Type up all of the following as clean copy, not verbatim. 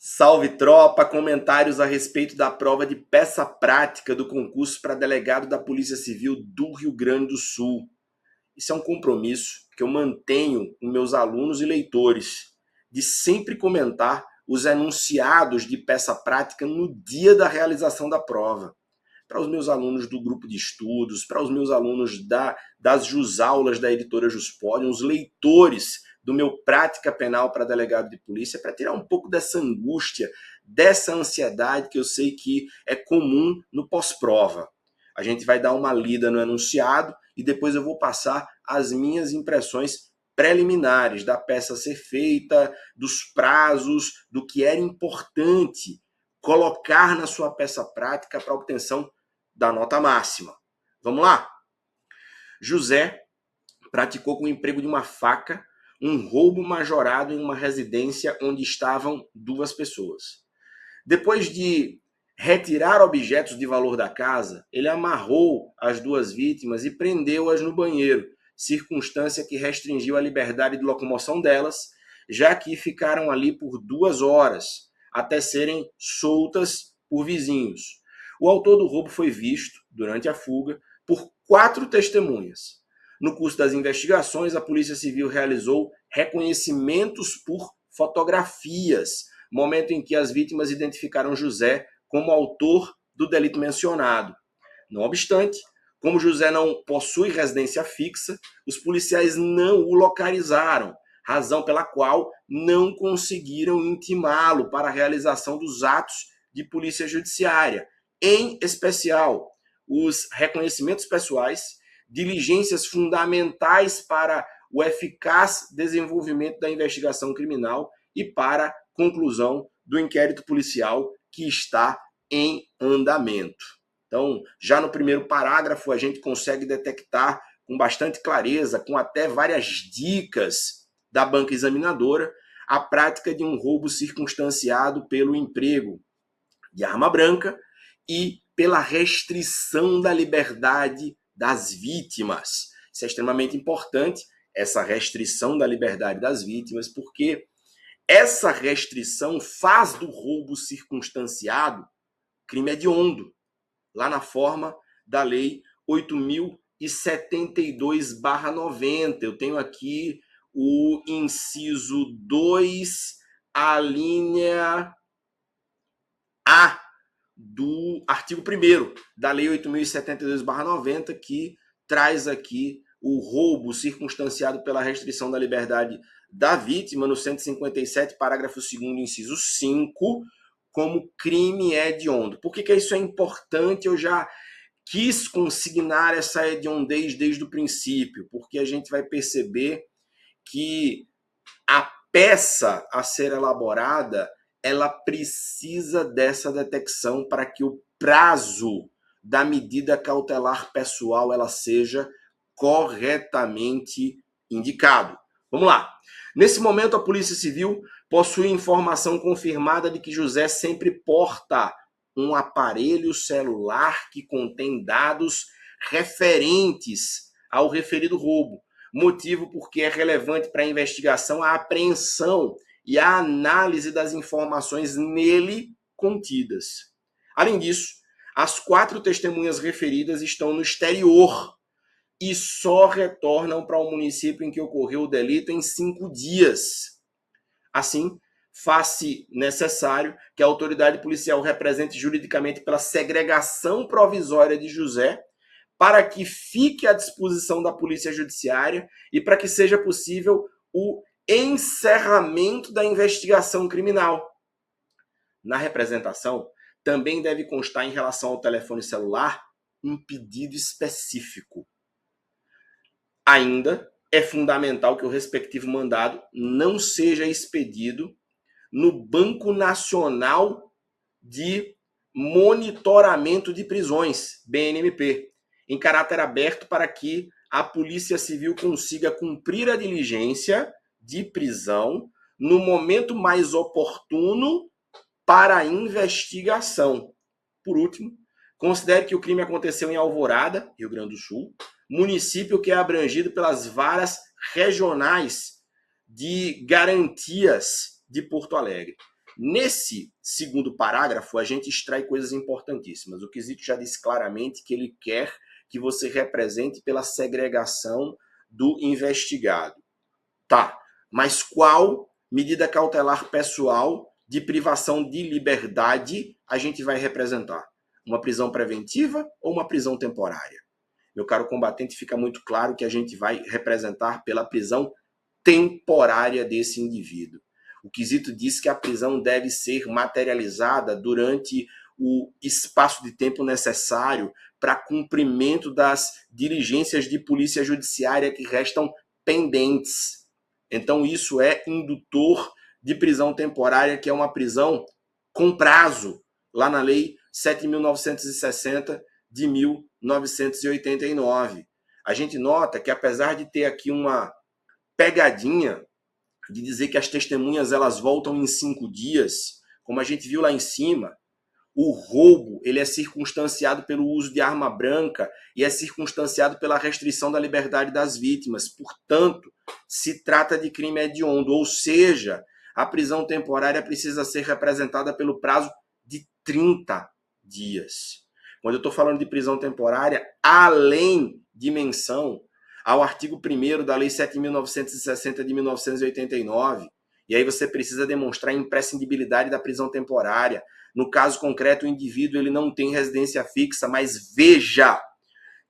Salve tropa, comentários a respeito da prova de peça prática do concurso para delegado da Polícia Civil do Rio Grande do Sul. Isso é um compromisso que eu mantenho com meus alunos e leitores, de sempre comentar os enunciados de peça prática no dia da realização da prova. Para os meus alunos do grupo de estudos, para os meus alunos das JusAulas da editora Juspodium, os leitores do meu Prática Penal para Delegado de Polícia, para tirar um pouco dessa angústia, dessa ansiedade que eu sei que é comum no pós-prova. A gente vai dar uma lida no enunciado e depois eu vou passar as minhas impressões preliminares da peça a ser feita, dos prazos, do que era importante colocar na sua peça prática para a obtenção da nota máxima. Vamos lá? José praticou com o emprego de uma faca um roubo majorado em uma residência onde estavam duas pessoas. Depois de retirar objetos de valor da casa, ele amarrou as duas vítimas e prendeu-as no banheiro, circunstância que restringiu a liberdade de locomoção delas, já que ficaram ali por 2 horas, até serem soltas por vizinhos. O autor do roubo foi visto, durante a fuga, por 4 testemunhas. No curso das investigações, a Polícia Civil realizou reconhecimentos por fotografias, momento em que as vítimas identificaram José como autor do delito mencionado. Não obstante, como José não possui residência fixa, os policiais não o localizaram, razão pela qual não conseguiram intimá-lo para a realização dos atos de polícia judiciária, em especial os reconhecimentos pessoais, diligências fundamentais para o eficaz desenvolvimento da investigação criminal e para a conclusão do inquérito policial que está em andamento. Então, já no primeiro parágrafo, a gente consegue detectar com bastante clareza, com até várias dicas da banca examinadora, a prática de um roubo circunstanciado pelo emprego de arma branca e pela restrição da liberdade das vítimas. Isso é extremamente importante, essa restrição da liberdade das vítimas, porque essa restrição faz do roubo circunstanciado crime hediondo, lá na forma da Lei 8.072/90. Eu tenho aqui o inciso 2, a linha A do artigo 1º da Lei 8.072/90, que traz aqui o roubo circunstanciado pela restrição da liberdade da vítima, no 157, parágrafo 2º, inciso 5, como crime hediondo. Por que isso é importante? Eu já quis consignar essa hediondez desde o princípio, porque a gente vai perceber que a peça a ser elaborada, ela precisa dessa detecção para que o prazo da medida cautelar pessoal ela seja corretamente indicado. Vamos lá. Nesse momento, a Polícia Civil possui informação confirmada de que José sempre porta um aparelho celular que contém dados referentes ao referido roubo, motivo porque é relevante para a investigação a apreensão e a análise das informações nele contidas. Além disso, as 4 testemunhas referidas estão no exterior e só retornam para o município em que ocorreu o delito em 5 dias. Assim, faz-se necessário que a autoridade policial represente juridicamente pela segregação provisória de José, para que fique à disposição da Polícia Judiciária e para que seja possível o encerramento da investigação criminal. Na representação, também deve constar em relação ao telefone celular um pedido específico. Ainda é fundamental que o respectivo mandado não seja expedido no Banco Nacional de Monitoramento de Prisões, BNMP, em caráter aberto para que a Polícia Civil consiga cumprir a diligência de prisão no momento mais oportuno para a investigação. Por último, considere que o crime aconteceu em Alvorada, Rio Grande do Sul, município que é abrangido pelas varas regionais de garantias de Porto Alegre. Nesse segundo parágrafo, a gente extrai coisas importantíssimas. O quesito já disse claramente que ele quer que você represente pela segregação do investigado. Tá, mas qual medida cautelar pessoal de privação de liberdade a gente vai representar? Uma prisão preventiva ou uma prisão temporária? Meu caro combatente, fica muito claro que a gente vai representar pela prisão temporária desse indivíduo. O quesito diz que a prisão deve ser materializada durante o espaço de tempo necessário para cumprimento das diligências de polícia judiciária que restam pendentes. Então, isso é indutor de prisão temporária, que é uma prisão com prazo, lá na Lei 7.960 de 1989. A gente nota que, apesar de ter aqui uma pegadinha de dizer que as testemunhas elas voltam em 5 dias, como a gente viu lá em cima, o roubo ele é circunstanciado pelo uso de arma branca e é circunstanciado pela restrição da liberdade das vítimas. Portanto, se trata de crime hediondo, ou seja, a prisão temporária precisa ser representada pelo prazo de 30 dias. Quando eu estou falando de prisão temporária, além de menção ao artigo 1º da Lei 7.960 de 1989, e aí você precisa demonstrar a imprescindibilidade da prisão temporária. No caso concreto, o indivíduo ele não tem residência fixa, mas veja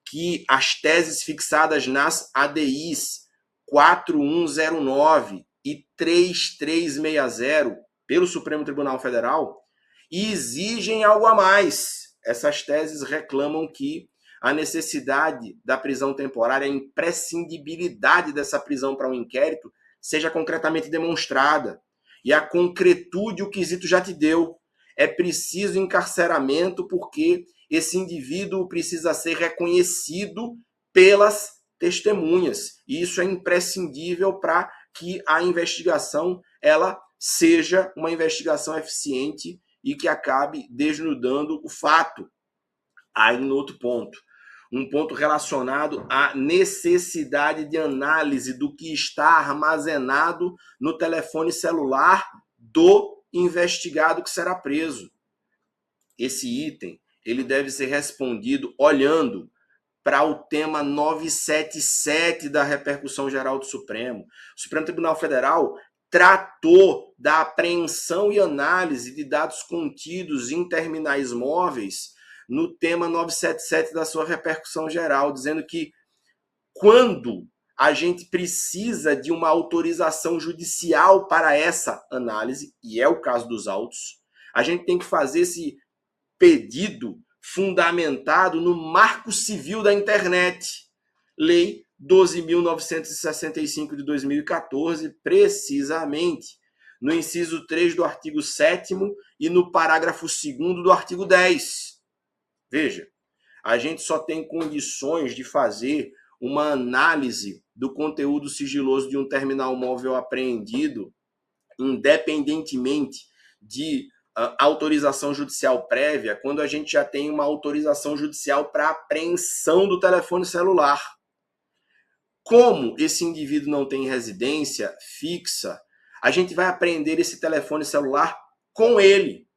que as teses fixadas nas ADIs 4109 e 3360 pelo Supremo Tribunal Federal exigem algo a mais. Essas teses reclamam que a necessidade da prisão temporária, a imprescindibilidade dessa prisão para um inquérito, seja concretamente demonstrada. E a concretude o quesito já te deu. É preciso encarceramento porque esse indivíduo precisa ser reconhecido pelas testemunhas. E isso é imprescindível para que a investigação ela seja uma investigação eficiente e que acabe desnudando o fato. Aí, no outro ponto, um ponto relacionado à necessidade de análise do que está armazenado no telefone celular do investigado que será preso. Esse item ele deve ser respondido olhando para o tema 977 da repercussão geral do Supremo. O Supremo Tribunal Federal tratou da apreensão e análise de dados contidos em terminais móveis no tema 977 da sua repercussão geral, dizendo que quando a gente precisa de uma autorização judicial para essa análise, e é o caso dos autos, a gente tem que fazer esse pedido fundamentado no Marco Civil da Internet, Lei 12.965 de 2014, precisamente no inciso 3 do artigo 7º e no parágrafo 2º do artigo 10. Veja, a gente só tem condições de fazer uma análise do conteúdo sigiloso de um terminal móvel apreendido, independentemente de autorização judicial prévia, quando a gente já tem uma autorização judicial para apreensão do telefone celular. Como esse indivíduo não tem residência fixa, a gente vai apreender esse telefone celular com ele.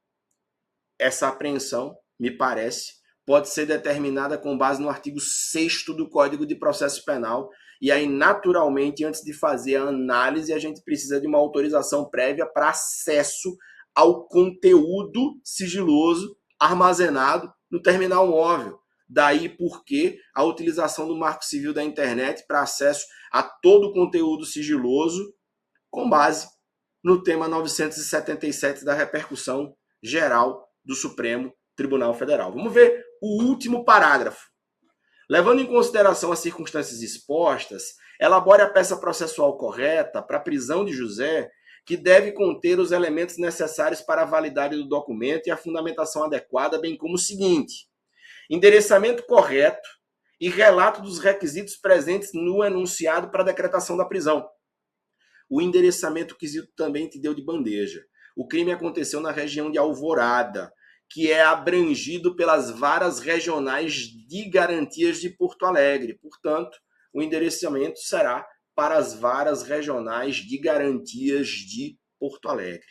Essa apreensão, me parece, pode ser determinada com base no artigo 6º do Código de Processo Penal. E aí, naturalmente, antes de fazer a análise, a gente precisa de uma autorização prévia para acesso ao conteúdo sigiloso armazenado no terminal móvel. Daí porque a utilização do Marco Civil da Internet para acesso a todo o conteúdo sigiloso com base no tema 977 da repercussão geral do Supremo Tribunal Federal. Vamos ver o último parágrafo. Levando em consideração as circunstâncias expostas, elabore a peça processual correta para a prisão de José, que deve conter os elementos necessários para a validade do documento e a fundamentação adequada, bem como o seguinte: endereçamento correto e relato dos requisitos presentes no enunciado para a decretação da prisão. O endereçamento quesito também te deu de bandeja. O crime aconteceu na região de Alvorada, que é abrangido pelas varas regionais de garantias de Porto Alegre. Portanto, o endereçamento será para as varas regionais de garantias de Porto Alegre.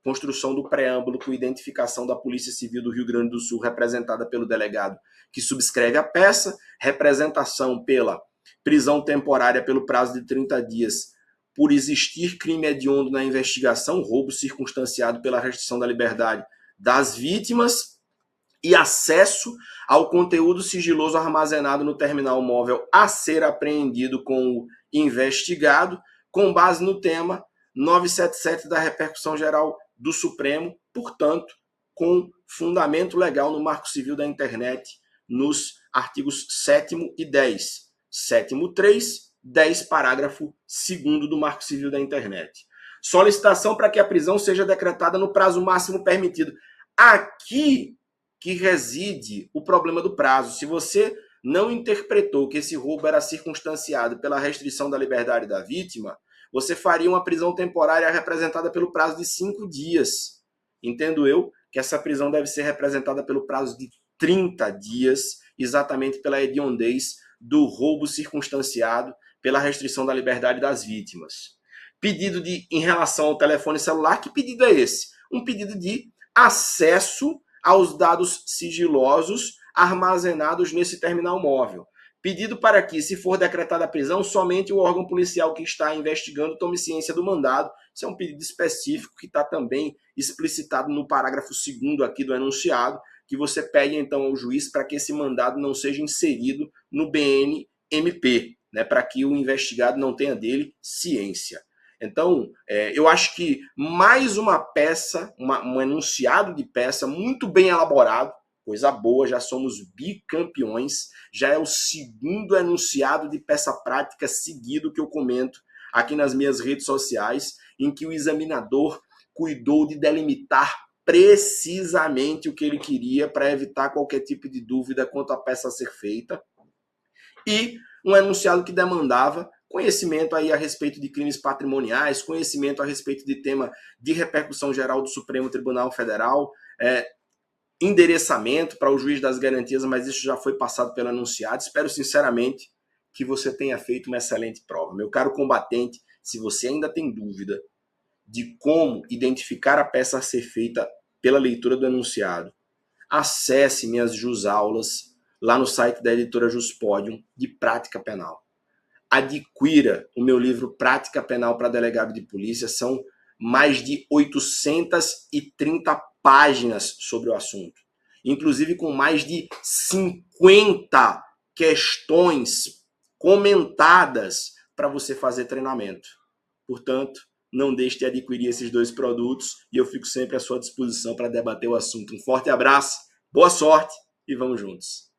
construção do preâmbulo com identificação da Polícia Civil do Rio Grande do Sul, representada pelo delegado que subscreve a peça, representação pela prisão temporária pelo prazo de 30 dias por existir crime hediondo na investigação, roubo circunstanciado pela restrição da liberdade das vítimas, e acesso ao conteúdo sigiloso armazenado no terminal móvel a ser apreendido com o investigado, com base no tema 977 da repercussão geral do Supremo, portanto, com fundamento legal no Marco Civil da Internet, nos artigos 7º e 10. 7º 3, 10, parágrafo 2º do Marco Civil da Internet. Solicitação para que a prisão seja decretada no prazo máximo permitido. Aqui que reside o problema do prazo. Se você não interpretou que esse roubo era circunstanciado pela restrição da liberdade da vítima, você faria uma prisão temporária representada pelo prazo de 5 dias. Entendo eu que essa prisão deve ser representada pelo prazo de 30 dias, exatamente pela hediondez do roubo circunstanciado pela restrição da liberdade das vítimas. Pedido em relação ao telefone celular, que pedido é esse? Um pedido de acesso aos dados sigilosos armazenados nesse terminal móvel. Pedido para que, se for decretada a prisão, somente o órgão policial que está investigando tome ciência do mandado. Isso é um pedido específico que está também explicitado no parágrafo 2º aqui do enunciado, que você pede então ao juiz para que esse mandado não seja inserido no BNMP, né, para que o investigado não tenha dele ciência. Então, eu acho que mais uma peça, um enunciado de peça muito bem elaborado, coisa boa, já somos bicampeões, já é o 2º enunciado de peça prática seguido que eu comento aqui nas minhas redes sociais, em que o examinador cuidou de delimitar precisamente o que ele queria para evitar qualquer tipo de dúvida quanto à peça a ser feita, e um enunciado que demandava conhecimento aí a respeito de crimes patrimoniais, conhecimento a respeito de tema de repercussão geral do Supremo Tribunal Federal, endereçamento para o juiz das garantias, mas isso já foi passado pelo enunciado. Espero sinceramente que você tenha feito uma excelente prova. Meu caro combatente, se você ainda tem dúvida de como identificar a peça a ser feita pela leitura do enunciado, acesse minhas jusaulas lá no site da editora Juspodium de Prática Penal. Adquira o meu livro Prática Penal para Delegado de Polícia. São mais de 830 páginas sobre o assunto, inclusive com mais de 50 questões comentadas para você fazer treinamento. Portanto, não deixe de adquirir esses 2 produtos e eu fico sempre à sua disposição para debater o assunto. Um forte abraço, boa sorte e vamos juntos.